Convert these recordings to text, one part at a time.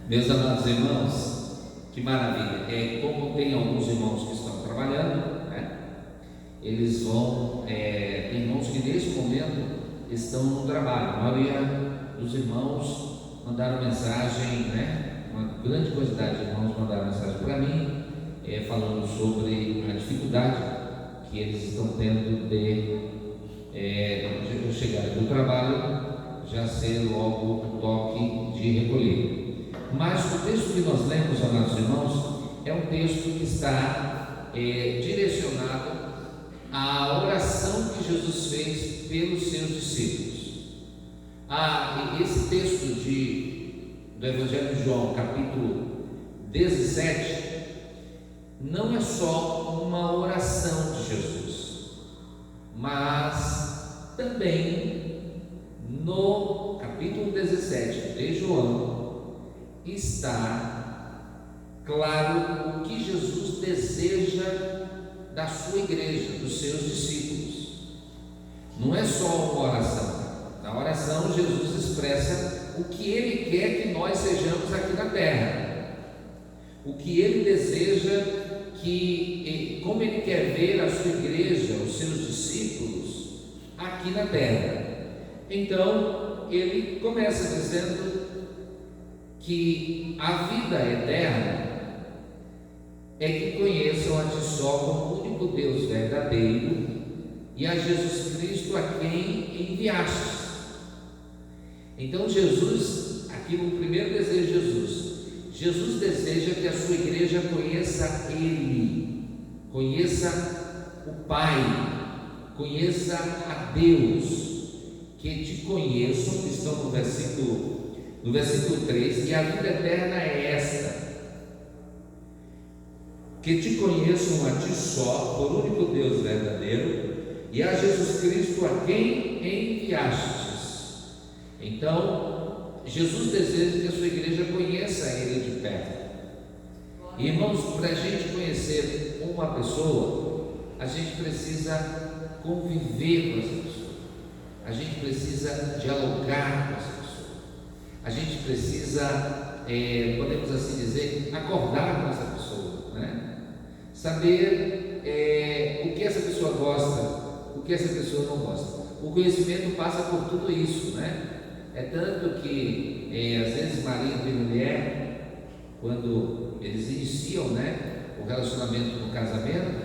Meus amados irmãos, que maravilha! Como tem alguns irmãos que estão trabalhando, né? Eles vão, tem irmãos que nesse momento estão no trabalho. A maioria dos irmãos mandaram mensagem, né? Uma grande quantidade de irmãos mandaram mensagem para mim, falando sobre a dificuldade que eles estão tendo de chegar do trabalho, já ser logo o toque de recolher. Mas o texto que nós lemos, amados irmãos, é um texto que está direcionado à oração que Jesus fez pelos seus discípulos. Esse texto do Evangelho de João, capítulo 17, não é só uma oração de Jesus, mas também no capítulo 17 de João está claro o que Jesus deseja da sua igreja, dos seus discípulos. Não é só uma oração. Na oração, Jesus expressa o que Ele quer que nós sejamos aqui na terra, o que Ele deseja como Ele quer ver a sua igreja, os seus discípulos aqui na terra. Então, Ele começa dizendo que a vida eterna é que conheçam a Ti só como único Deus verdadeiro e a Jesus Cristo a quem enviastes. Então Jesus, aqui no primeiro desejo de Jesus deseja que a sua igreja conheça Ele, conheça o Pai, conheça a Deus, que Te conheçam, que estão no versículo 3, e a vida eterna é esta: que Te conheçam a Ti só, por único Deus verdadeiro, e a Jesus Cristo a quem enviastes. Então, Jesus deseja que a sua igreja conheça Ele de perto. Irmãos, para a gente conhecer uma pessoa, a gente precisa conviver com essa pessoa, a gente precisa dialogar com essa pessoa, a gente precisa, podemos assim dizer, acordar com essa pessoa, né? Saber o que essa pessoa gosta, o que essa pessoa não gosta. O conhecimento passa por tudo isso, né? É tanto que às vezes marido e mulher, quando eles iniciam, né, o relacionamento no casamento,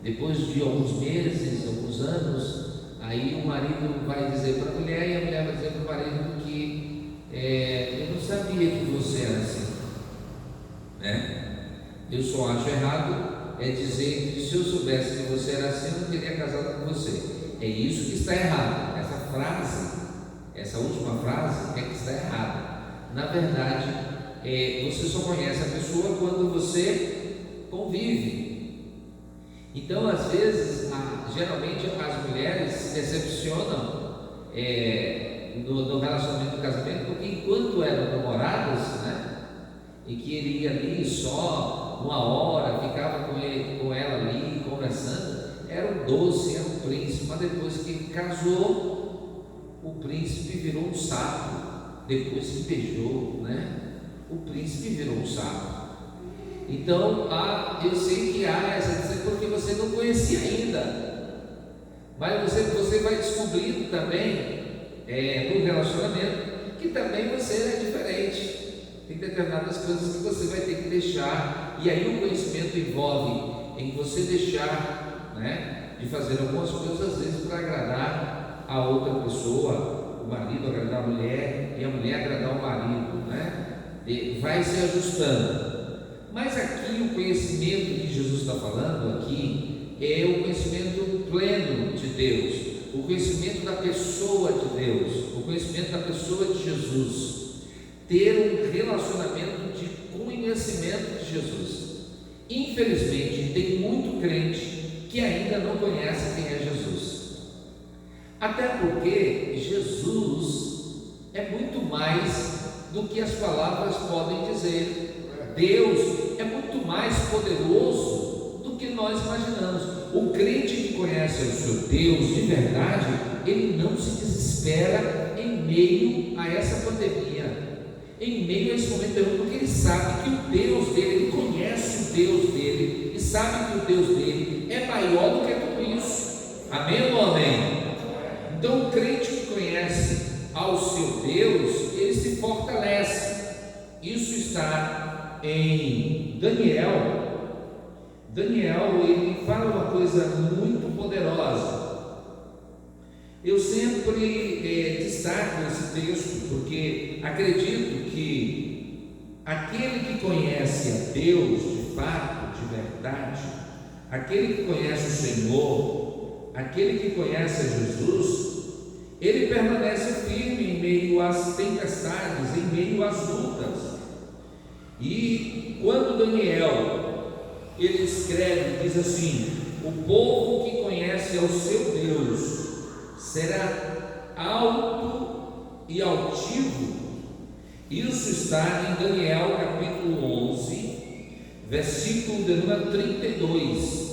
depois de alguns meses, alguns anos, aí o marido vai dizer para a mulher e a mulher vai dizer para o marido que eu não sabia que você era assim, né? Eu só acho errado dizer que se eu soubesse que você era assim, eu não teria casado com você. É isso que está errado. Essa última frase é que está errada. Na verdade, você só conhece a pessoa quando você convive. Então, às vezes, geralmente as mulheres se decepcionam no relacionamento do casamento, porque enquanto eram namoradas, né, e que ele ia ali só uma hora, ficava com ela ali conversando, era um doce, era um príncipe, mas depois que casou, o príncipe virou um sapo. Depois que beijou, né, o príncipe virou um sapo. Então, eu sei que há essa dizer porque você não conhecia ainda, mas você vai descobrindo também no relacionamento que também você é diferente. Tem determinadas coisas que você vai ter que deixar, e aí o conhecimento envolve em você deixar, né, de fazer algumas coisas às vezes para agradar a outra pessoa, o marido agradar a mulher e a mulher agradar o marido, né? E vai se ajustando. Mas aqui o conhecimento que Jesus está falando aqui é o conhecimento pleno de Deus, o conhecimento da pessoa de Deus, o conhecimento da pessoa de Jesus. Ter um relacionamento de conhecimento de Jesus. Infelizmente, tem muito crente que ainda não conhece quem é Jesus. Até porque Jesus é muito mais do que as palavras podem dizer. Deus é muito mais poderoso do que nós imaginamos. O crente que conhece o seu Deus de verdade, ele não se desespera em meio a essa pandemia. em meio a esse momento terrível, porque ele sabe que o Deus dele, ele conhece o Deus dele, e sabe que o Deus dele é maior do que tudo isso. Amém ou amém? Então o crente que conhece ao seu Deus, ele se fortalece. Isso está em Daniel. Daniel, ele fala uma coisa muito poderosa. Eu sempre destaco esse texto, porque acredito que aquele que conhece a Deus de fato, de verdade, aquele que conhece o Senhor, aquele que conhece a Jesus, ele permanece firme em meio às tempestades, em meio às lutas. E quando Daniel, ele escreve, diz assim: o povo que conhece ao seu Deus será alto e altivo. Isso está em Daniel capítulo 11, versículo de número 32.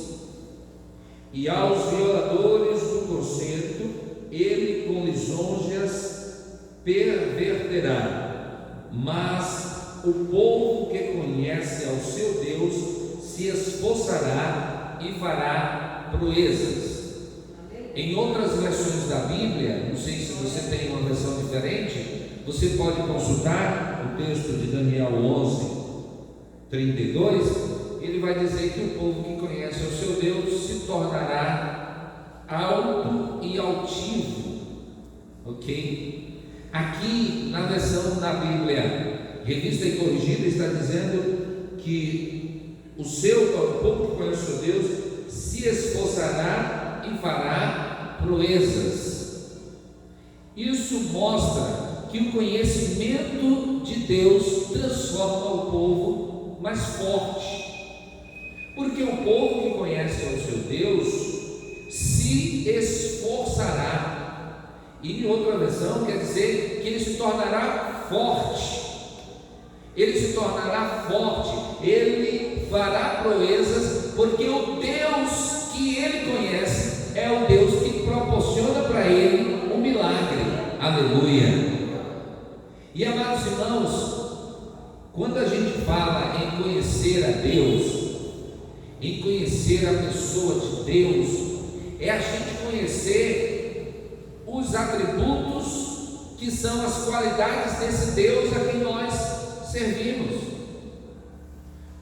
E aos violadores do concerto ele com lisonjas perverterá, mas o povo que conhece ao seu Deus se esforçará e fará proezas. Em outras versões da Bíblia, não sei se você tem uma versão diferente, você pode consultar o texto de Daniel 11, 32, ele vai dizer que o povo que conhece o seu Deus se tornará alto e altivo, ok? Aqui na versão da Bíblia Revista e Corrigida está dizendo que o povo que conhece o seu Deus se esforçará e fará proezas. Isso mostra que o conhecimento de Deus transforma o povo mais forte, porque o povo que conhece ao seu Deus se esforçará, e em outra versão quer dizer que ele se tornará forte, ele fará proezas, porque o Deus que ele conhece é o Deus que proporciona para ele um milagre. Aleluia! E amados irmãos, quando a gente fala em conhecer a Deus, em conhecer a pessoa de Deus, é a gente conhecer os atributos que são as qualidades desse Deus a quem nós servimos.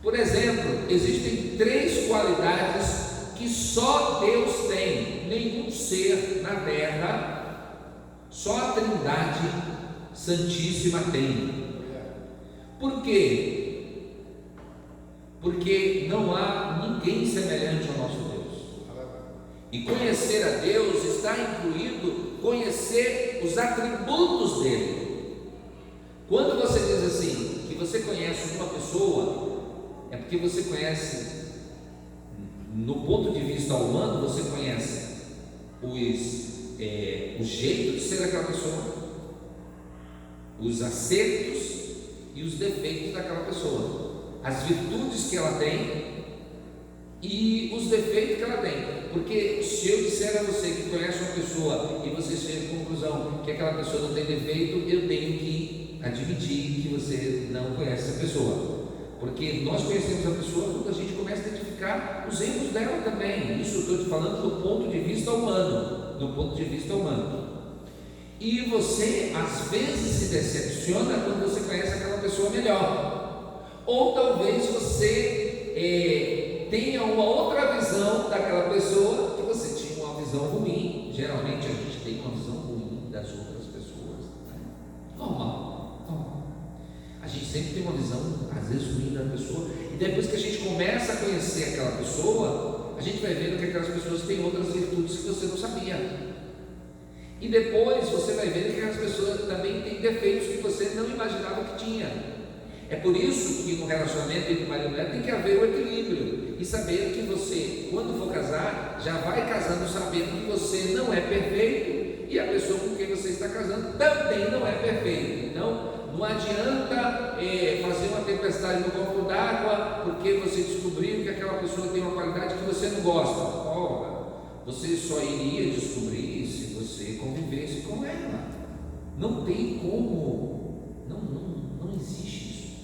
Por exemplo, existem 3 qualidades que só Deus tem, nenhum ser na terra, só a Trindade Santíssima tem. Por quê? Porque não há ninguém semelhante ao nosso Deus. E conhecer a Deus está incluído conhecer os atributos dele. Quando você diz assim, que você conhece uma pessoa, é porque você conhece, no ponto de vista humano, você conhece o jeito de ser daquela pessoa, os acertos e os defeitos daquela pessoa, as virtudes que ela tem e os defeitos que ela tem. Porque se eu disser a você que conhece uma pessoa e você chega à conclusão que aquela pessoa não tem defeito, eu tenho que admitir que você não conhece essa pessoa, porque nós conhecemos a pessoa quando a gente começa a identificar os erros dela também. Isso eu estou te falando do ponto de vista humano, E você às vezes se decepciona quando você conhece aquela pessoa melhor, ou talvez você tenha uma outra visão daquela pessoa, que você tinha uma visão ruim. Geralmente a gente tem uma visão ruim das outras pessoas, né? Normal. A gente sempre tem uma visão, às vezes, ruim da pessoa, e depois que a gente começa a conhecer aquela pessoa, a gente vai vendo que aquelas pessoas têm outras virtudes que você não sabia. E depois você vai vendo que aquelas pessoas também têm defeitos que você não imaginava que tinha. É por isso que no relacionamento entre marido e mulher tem que haver o equilíbrio, e saber que você, quando for casar, já vai casando sabendo que você não é perfeito, e a pessoa com quem você está casando também não é perfeita. Então, não adianta fazer uma tempestade no copo d'água porque você descobriu que aquela pessoa tem uma qualidade que você não gosta. Ora, você só iria descobrir se você convivesse com ela. Não tem como, não Não existe isso,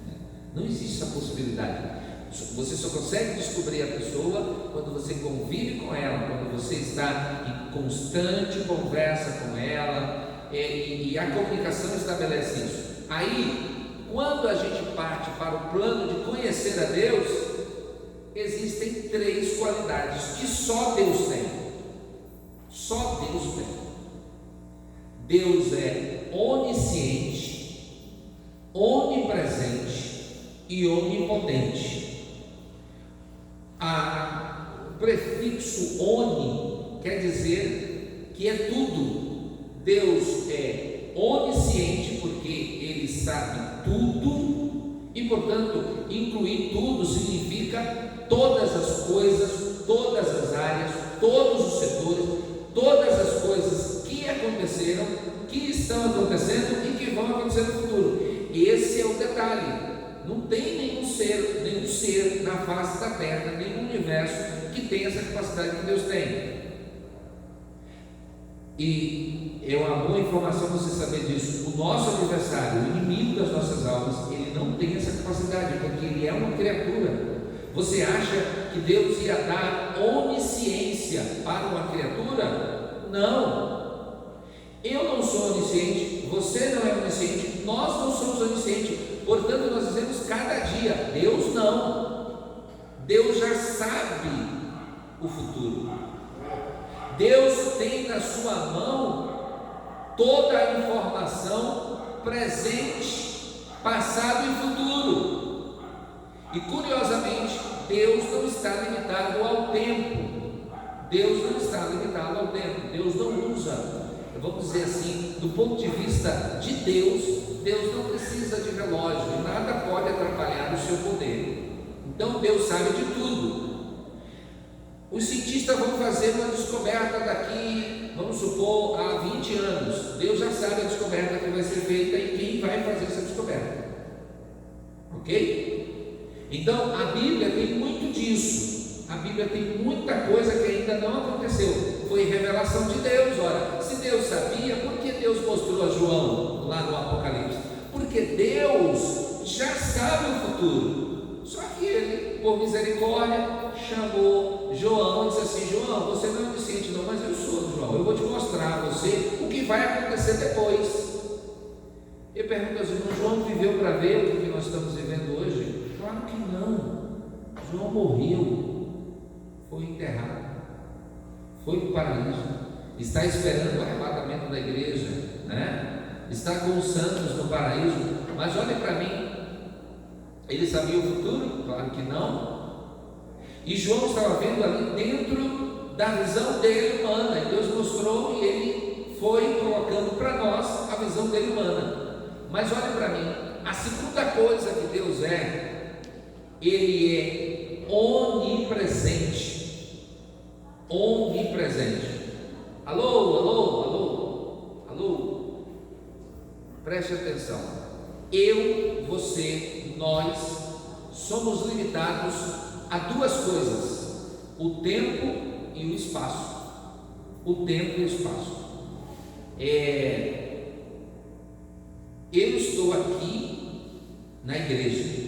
né? Não existe essa possibilidade. Você só consegue descobrir a pessoa quando você convive com ela, quando você está em constante conversa com ela, e a comunicação estabelece isso. Aí, quando a gente parte para o plano de conhecer a Deus, existem 3 qualidades que só Deus tem. Só Deus tem. Deus é onisciente, onipresente e onipotente. O prefixo oni quer dizer que é tudo. Deus é onisciente porque Ele sabe tudo e, portanto, incluir tudo significa todas as coisas, todas as áreas, todos os setores, todas as coisas que aconteceram, que estão acontecendo e que vão acontecer no futuro. Esse é o detalhe. Não tem nenhum ser na face da terra, nenhum universo que tenha essa capacidade que Deus tem. E é uma boa informação você saber disso. O nosso adversário, o inimigo das nossas almas, ele não tem essa capacidade, porque ele é uma criatura. Você acha que Deus ia dar onisciência para uma criatura? Não. Eu não sou onisciente, você não é onisciente, nós não somos oniscientes. Portanto, nós dizemos cada dia, Deus não. Deus já sabe o futuro. Deus tem na sua mão toda a informação presente, passado e futuro. E curiosamente, Deus não está limitado ao tempo. Deus não está limitado ao tempo. Deus não usa, vamos dizer assim, do ponto de vista de Deus, Deus não precisa de relógio, nada pode atrapalhar o seu poder. Então Deus sabe de tudo. Os cientistas vão fazer uma descoberta daqui, vamos supor, há 20 anos. Deus já sabe a descoberta que vai ser feita e quem vai fazer essa descoberta. Ok? Então a Bíblia tem muito disso. A Bíblia tem muita coisa que ainda não aconteceu. Foi revelação de Deus. Ora, se Deus sabia, por que Deus mostrou a João lá no Apocalipse? Porque Deus já sabe o futuro. Só que Ele, por misericórdia, chamou João e disse assim: João, você não é onisciente não, mas eu sou, João. Eu vou te mostrar a você o que vai acontecer depois. Eu pergunto aos irmãos: João viveu para ver o que nós estamos vivendo hoje? Claro que não. João morreu, foi enterrado, foi para o paraíso, está esperando o arrebatamento da igreja, né? Está com os santos no paraíso. Mas olhe para mim, ele sabia o futuro? Claro que não. E João estava vendo ali dentro da visão dele humana, e Deus mostrou e ele foi colocando para nós a visão dele humana. Mas olhe para mim, a segunda coisa que Deus é, Ele é onipresente. Onipresente. Alô, alô, alô, alô. Preste atenção. Eu, você, nós somos limitados a 2 coisas: o tempo e o espaço. O tempo e o espaço. Eu estou aqui na igreja.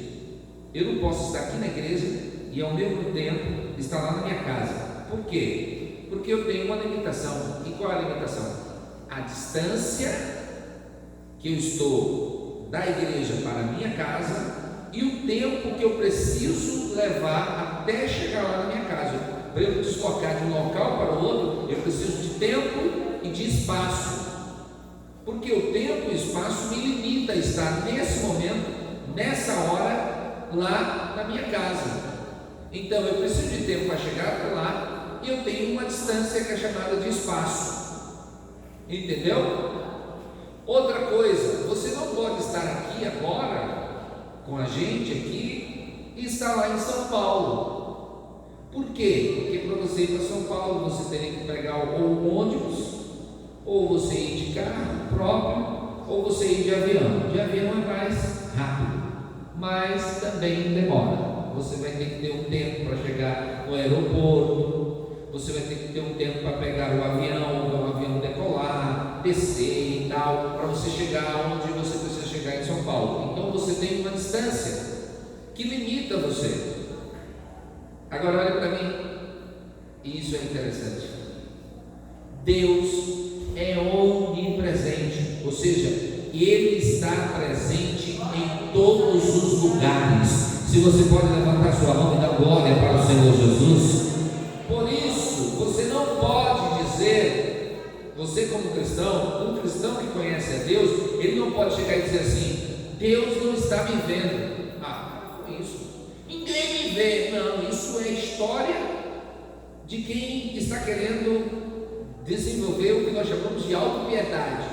Eu não posso estar aqui na igreja e ao mesmo tempo estar lá na minha casa. Por quê? Porque eu tenho uma limitação. E qual é a limitação? A distância que eu estou da igreja para a minha casa e o tempo que eu preciso levar até chegar lá na minha casa. Para eu me deslocar de um local para o outro, eu preciso de tempo e de espaço. Porque o tempo e o espaço me limita a estar nesse momento, nessa hora, lá na minha casa. Então eu preciso de tempo para chegar até lá e eu tenho uma distância que é chamada de espaço. Entendeu? Outra coisa, você não pode estar aqui agora com a gente aqui e estar lá em São Paulo. Por quê? Porque para você ir para São Paulo você teria que pegar ou um ônibus, ou você ir de carro próprio, ou você ir de avião. De avião é mais rápido, mas também demora. Você vai ter que ter um tempo para chegar no aeroporto, você vai ter que ter um tempo para pegar o avião decolar, descer e tal, para você chegar onde você precisa chegar em São Paulo. Então tem uma distância que limita você. Agora olha para mim, e isso é interessante. Deus é onipresente, ou seja, Ele está presente em todos os lugares. Se você pode levantar sua mão e dar glória para o Senhor Jesus. Por isso, você não pode dizer, você como cristão, um cristão que conhece a Deus, ele não pode chegar e dizer assim: Deus não está me vendo. Ah, com isso, ninguém me vê. Não, isso é história de quem está querendo desenvolver o que nós chamamos de autopiedade,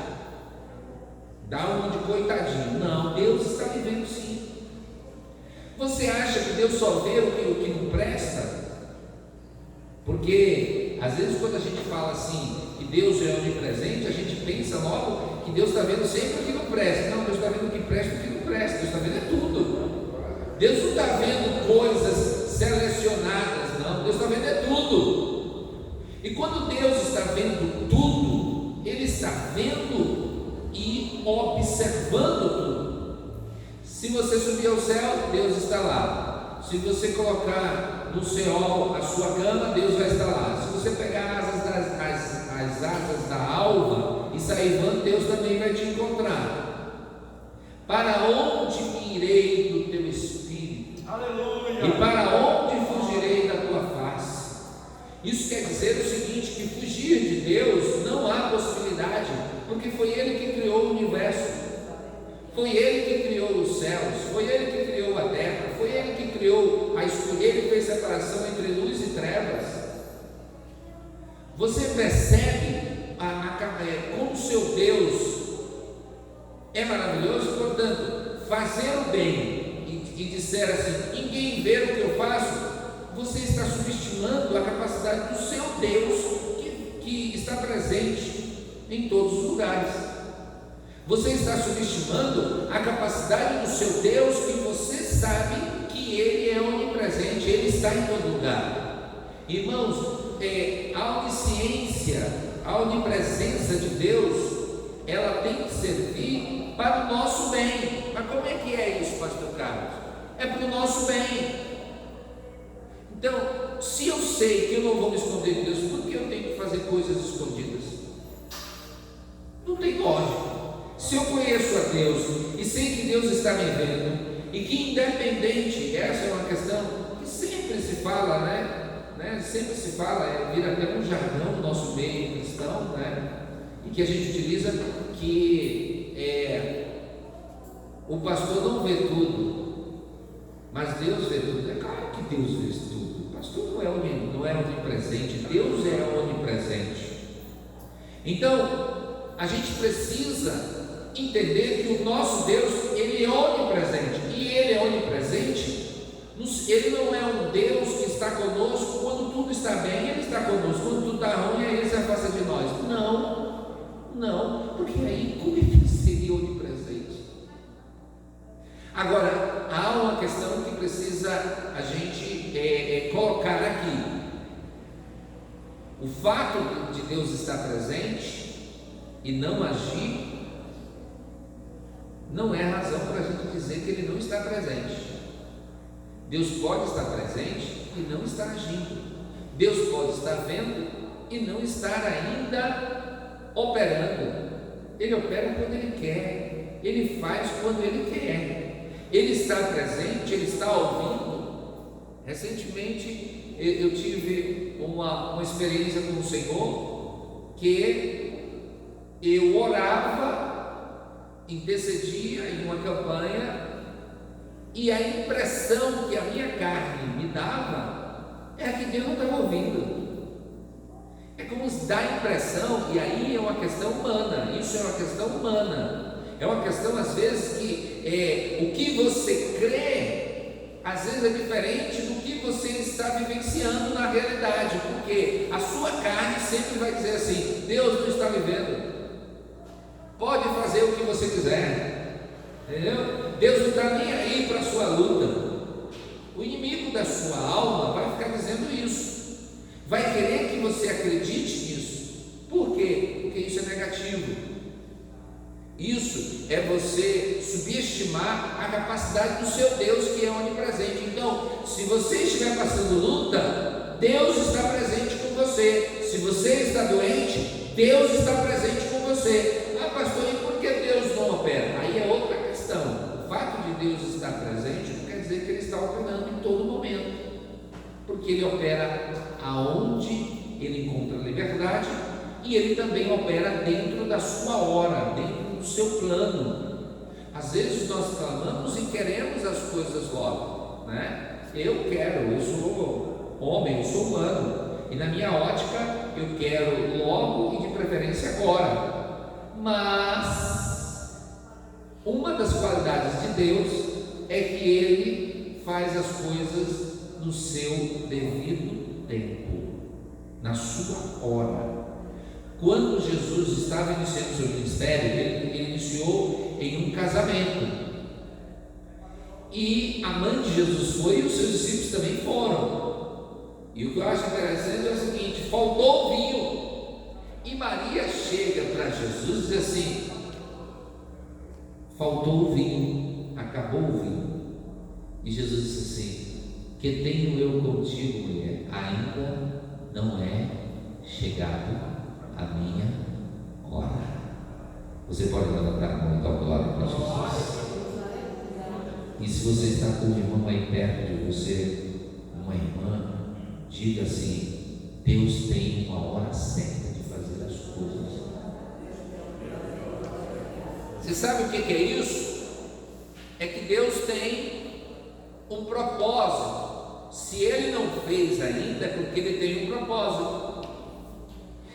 dar uma de coitadinho. Não, Deus está me vendo sim. Você acha que Deus só vê o que não presta? Porque às vezes quando a gente fala assim que Deus é onipresente, a gente pensa logo que Deus está vendo sempre o que não presta. Não, Deus está vendo o que presta e o que não presta. Deus está vendo é tudo. Deus não está vendo coisas selecionadas, não. Deus está vendo é tudo. E quando Deus está vendo tudo, Ele está vendo e observando tudo. Se você subir ao céu, Deus está lá. Se você colocar no Seol a sua cama, Deus vai estar lá. Se você pegar as asas da alva e sair voando, Deus também vai te encontrar. Para onde me irei do teu espírito? Aleluia! E para onde fugirei da tua face? Isso quer dizer o seguinte, que fugir de Deus não há possibilidade, porque foi Ele que criou o universo. Foi Ele que criou os céus, foi Ele que criou a terra, foi Ele que criou a escolha, Ele fez separação entre luz e trevas. Você percebe como seu Deus é maravilhoso? Portanto, fazer o bem e disser assim: ninguém vê o que eu faço, você está subestimando a capacidade do seu Deus que está presente em todos os lugares. Você está subestimando a capacidade do seu Deus, que você sabe que Ele é onipresente, Ele está em todo lugar. Irmãos, a onisciência, a onipresença de Deus, ela tem que servir para o nosso bem. Mas como é que é isso, pastor Carlos? É para o nosso bem. Então, se eu sei que eu não vou me esconder de Deus, por que eu tenho que fazer coisas escondidas? Não tem lógica. Se eu conheço a Deus e sei que Deus está me vendo, e que independente, essa é uma questão que sempre se fala, né? Sempre se fala, vira até um jargão do nosso meio cristão, né? E que a gente utiliza, que o pastor não vê tudo, mas Deus vê tudo. É claro que Deus vê tudo. O pastor não é onipresente, Deus é onipresente. Então, a gente precisa entender que o nosso Deus, Ele é onipresente, e Ele é onipresente. Ele não é um Deus que está conosco quando tudo está bem, Ele está conosco, quando tudo está ruim, Ele se afasta de nós. Não, porque aí como é que Ele seria onipresente? Agora, há uma questão que precisa a gente colocar aqui. O fato de Deus estar presente e não agir não é razão para a gente dizer que Ele não está presente. Deus pode estar presente e não estar agindo. Deus pode estar vendo e não estar ainda operando. Ele opera quando Ele quer, Ele faz quando Ele quer. Ele está presente, Ele está ouvindo. Recentemente eu tive uma experiência com o Senhor, que eu orava, intercedia em uma campanha, e a impressão que a minha carne me dava é que Deus não estava ouvindo. É como se dá a impressão, e aí é uma questão humana, isso é uma questão humana, é uma questão às vezes que o que você crê, às vezes é diferente do que você está vivenciando na realidade, porque a sua carne sempre vai dizer assim: Deus não está me vendo. Pode fazer o que você quiser, entendeu? Deus não está nem aí para a sua luta. O inimigo da sua alma vai ficar dizendo isso, vai querer que você acredite nisso. Por quê? Porque isso é negativo. Isso é você subestimar a capacidade do seu Deus, que é onipresente. Então, se você estiver passando luta, Deus está presente com você. Se você está doente, Deus está presente com você. Ah, pastor, e por que Deus não opera? Aí é outra questão. O fato de Deus estar presente não quer dizer que Ele está operando em todo momento, porque Ele opera aonde Ele encontra liberdade, e Ele também opera dentro da sua hora, dentro do seu plano. Às vezes nós clamamos e queremos as coisas logo, né? Eu sou homem, eu sou humano, e na minha ótica eu quero logo e de preferência agora. Mas uma das qualidades de Deus é que Ele faz as coisas no seu devido tempo, na sua hora. Quando Jesus estava iniciando seu ministério, ele iniciou em um casamento, e a mãe de Jesus foi e os seus discípulos também foram. E o que eu acho interessante é o seguinte: faltou o vinho, e Maria chega para Jesus e diz assim: faltou o vinho, acabou o vinho. E Jesus disse assim: que tenho eu contigo, mulher? Ainda não é chegado a minha hora. Você pode levantar a mão e dar glória para Jesus. E se você está com um irmão aí perto de você, uma irmã, diga assim: Deus tem uma hora certa de fazer as coisas. Você sabe o que é isso? É que Deus tem um propósito. Se Ele não fez ainda, é porque Ele tem um propósito.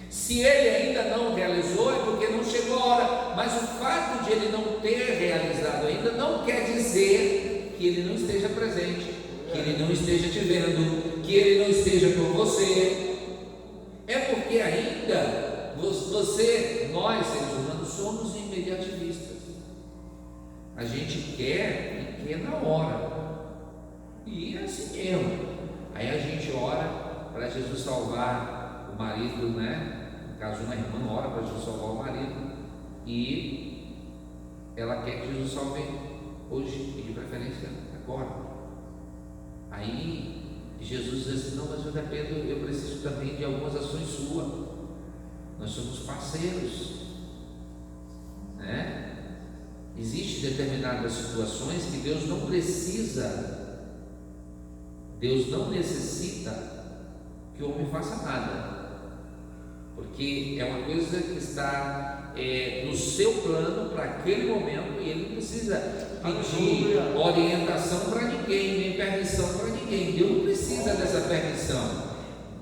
Se Ele ainda não realizou, é porque não chegou a hora. Mas o fato de Ele não ter realizado ainda não quer dizer que Ele não esteja presente, que Ele não esteja te vendo, que Ele não esteja com você. É porque ainda você, nós seres humanos, somos imediativistas. A gente quer e quer na hora. E é assim mesmo. Aí a gente ora para Jesus salvar o marido, né? No caso, uma irmã ora para Jesus salvar o marido, e ela quer que Jesus salve hoje, e de preferência agora. Aí Jesus diz assim: não, mas eu dependo, eu preciso também de algumas ações suas. Nós somos parceiros, né? Existem determinadas situações que Deus não precisa, Deus não necessita que o homem faça nada, porque é uma coisa que está no seu plano para aquele momento, e ele não precisa pedir orientação para ninguém, nem permissão para ninguém. Deus não precisa dessa permissão.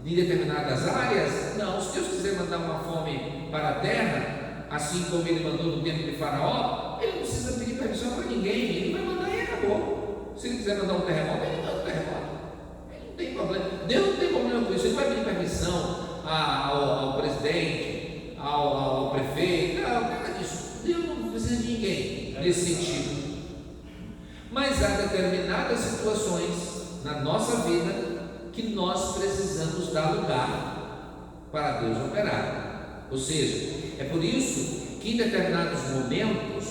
Em determinadas áreas, não. Se Deus quiser mandar uma fome para a terra, assim como Ele mandou no tempo de Faraó, Ele não precisa pedir permissão para ninguém, Ele vai mandar e acabou. Se Ele quiser mandar um terremoto, Ele manda um terremoto. Ele não tem problema. Deus não tem problema com isso. Ele não vai pedir permissão ao presidente, ao prefeito, não, nada disso. Deus não precisa de ninguém nesse sentido. Mas há determinadas situações na nossa vida que nós precisamos dar lugar para Deus operar. Ou seja, é por isso que em determinados momentos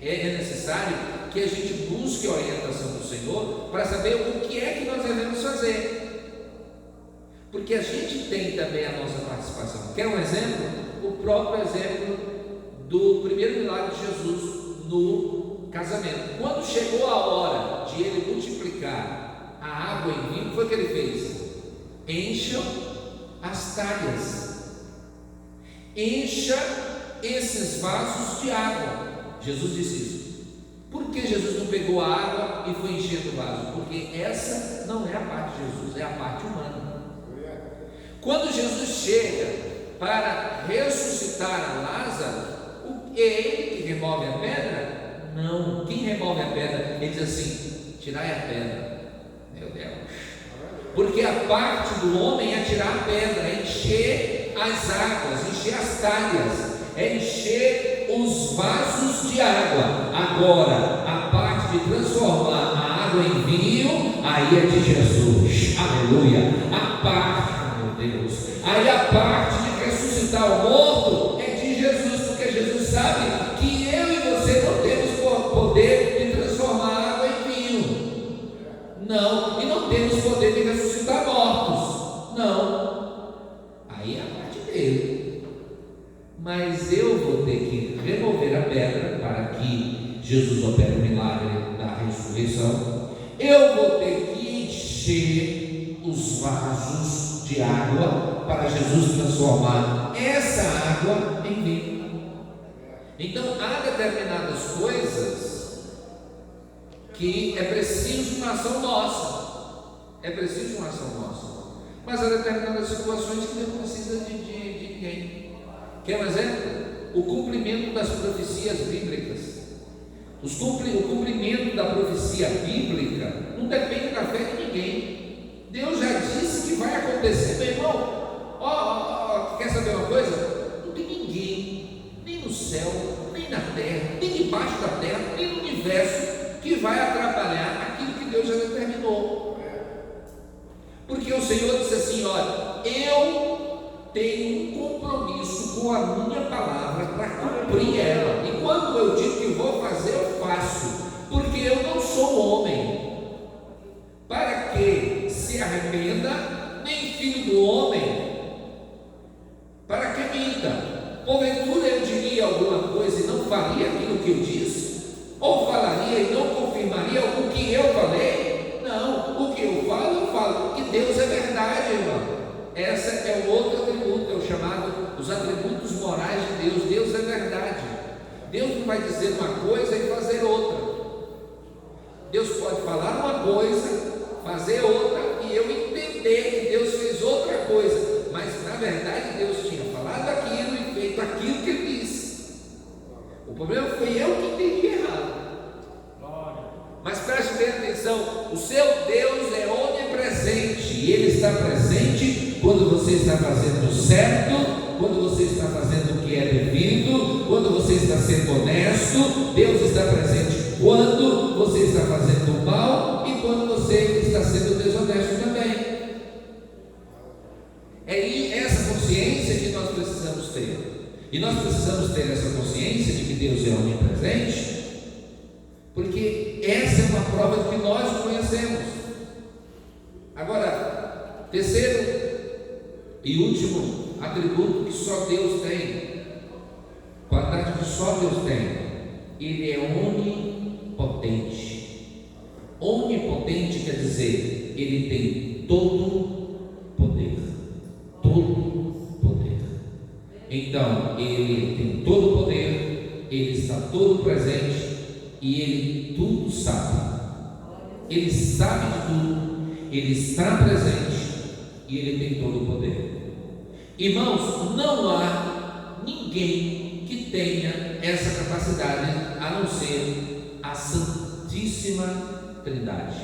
é necessário que a gente busque a orientação do Senhor para saber o que é que nós devemos fazer. Porque a gente tem também a nossa participação. Quer um exemplo? O próprio exemplo do primeiro milagre de Jesus no casamento. Quando chegou a hora de Ele multiplicar a água em vinho, o que foi que Ele fez? Encha as talhas, encha esses vasos de água. Jesus disse isso. Por que Jesus não pegou a água e foi enchendo o vaso? Porque essa não é a parte de Jesus, é a parte humana. Quando Jesus chega para ressuscitar a Lázaro, é Ele que remove a pedra? Não. Quem remove a pedra? Ele diz assim: tirai a pedra. Meu Deus. Porque a parte do homem é tirar a pedra, é encher as águas, encher as talhas, é encher os vasos de água. Agora, a parte de transformar a água em vinho, aí é de Jesus. Aleluia. A parte, meu Deus, aí a parte de ressuscitar o morto é de Jesus, porque Jesus sabe que eu e você não temos poder de transformar água em vinho. Não. E não temos poder de ressuscitar mortos. Não. Aí é a parte dele. Mas eu vou ter que remover a pedra para que Jesus opere o milagre da ressurreição. Eu vou ter que encher os vasos de água para Jesus transformar essa água em vinho. Então há determinadas coisas que é preciso uma ação nossa. É preciso uma ação nossa. Mas há determinadas situações que não precisa de ninguém. Quer um exemplo? O cumprimento das profecias bíblicas. O cumprimento da profecia bíblica não depende da fé de ninguém. Deus já disse que vai acontecer, meu irmão. Quer saber uma coisa? Não tem ninguém, nem no céu, nem na terra, nem debaixo da terra, nem no universo, que vai atrapalhar aquilo que Deus já determinou. Porque o Senhor disse assim: olha, eu tenho um compromisso com a minha palavra para cumprir ela, e quando eu digo que vou fazer, eu faço, porque eu não sou homem para que se arrependa, nem filho do homem para que minta. Porventura eu diria alguma coisa e não faria aquilo que eu disse? Ou falaria e não confirmaria o que eu falei? Não, o que eu falo, que Deus é verdade, irmão. Essa é o outro atributo, é o chamado os atributos morais de Deus. Deus é verdade. Deus não vai dizer uma coisa e fazer outra. Deus pode falar uma coisa, fazer outra, e eu entender que Deus fez outra coisa, mas na verdade Deus tinha falado aquilo e feito aquilo que Ele disse. O problema foi eu que entendi errado. Mas preste bem atenção: o seu Deus é onipresente, e Ele está presente quando você está fazendo certo, quando você está fazendo o que é devido, quando você está sendo honesto. Deus está presente quando você está fazendo mal e quando você está sendo desonesto também. É essa consciência que nós precisamos ter. E nós precisamos ter essa consciência de que Deus é onipresente, porque essa é uma prova de que nós o conhecemos. Agora, terceiro e último atributo que só Deus tem, qualidade que só Deus tem: Ele é onipotente. Onipotente quer dizer, Ele tem todo poder. Todo poder. Então, Ele tem todo poder, Ele está todo presente e Ele tudo sabe. Ele sabe de tudo, Ele está presente e Ele tem todo o poder. Irmãos, não há ninguém que tenha essa capacidade a não ser a Santíssima Trindade.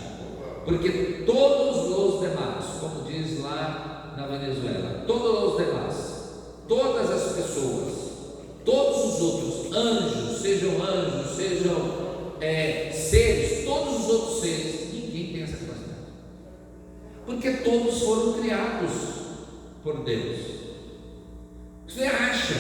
Porque todos os demais, como diz lá na Venezuela, todos os demais, todas as pessoas, todos os outros anjos, sejam seres, todos os outros seres, ninguém tem essa capacidade. Porque todos foram criados por Deus. Você acha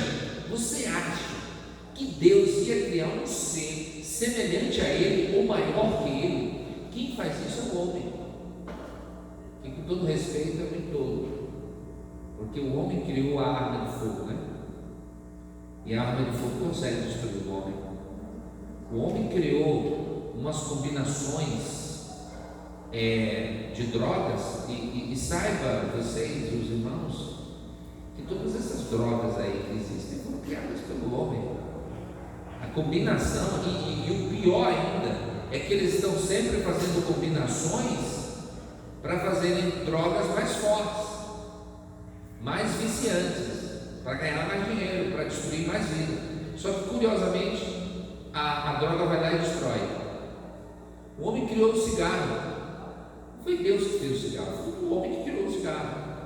que Deus ia criar um ser semelhante a Ele ou maior que Ele? Quem faz isso é o homem. E com todo respeito é o homem todo. Porque o homem criou a arma de fogo, né? E a arma de fogo consegue destruir o homem. O homem criou umas combinações de drogas, e saiba vocês, os irmãos, que todas essas drogas aí que existem foram criadas pelo homem. A combinação, e o pior ainda, é que eles estão sempre fazendo combinações para fazerem drogas mais fortes, mais viciantes, para ganhar mais dinheiro, para destruir mais vida. Só que curiosamente a droga vai lá e destrói. O homem criou o cigarro. Não foi Deus que fez o cigarro, foi o homem que criou o cigarro.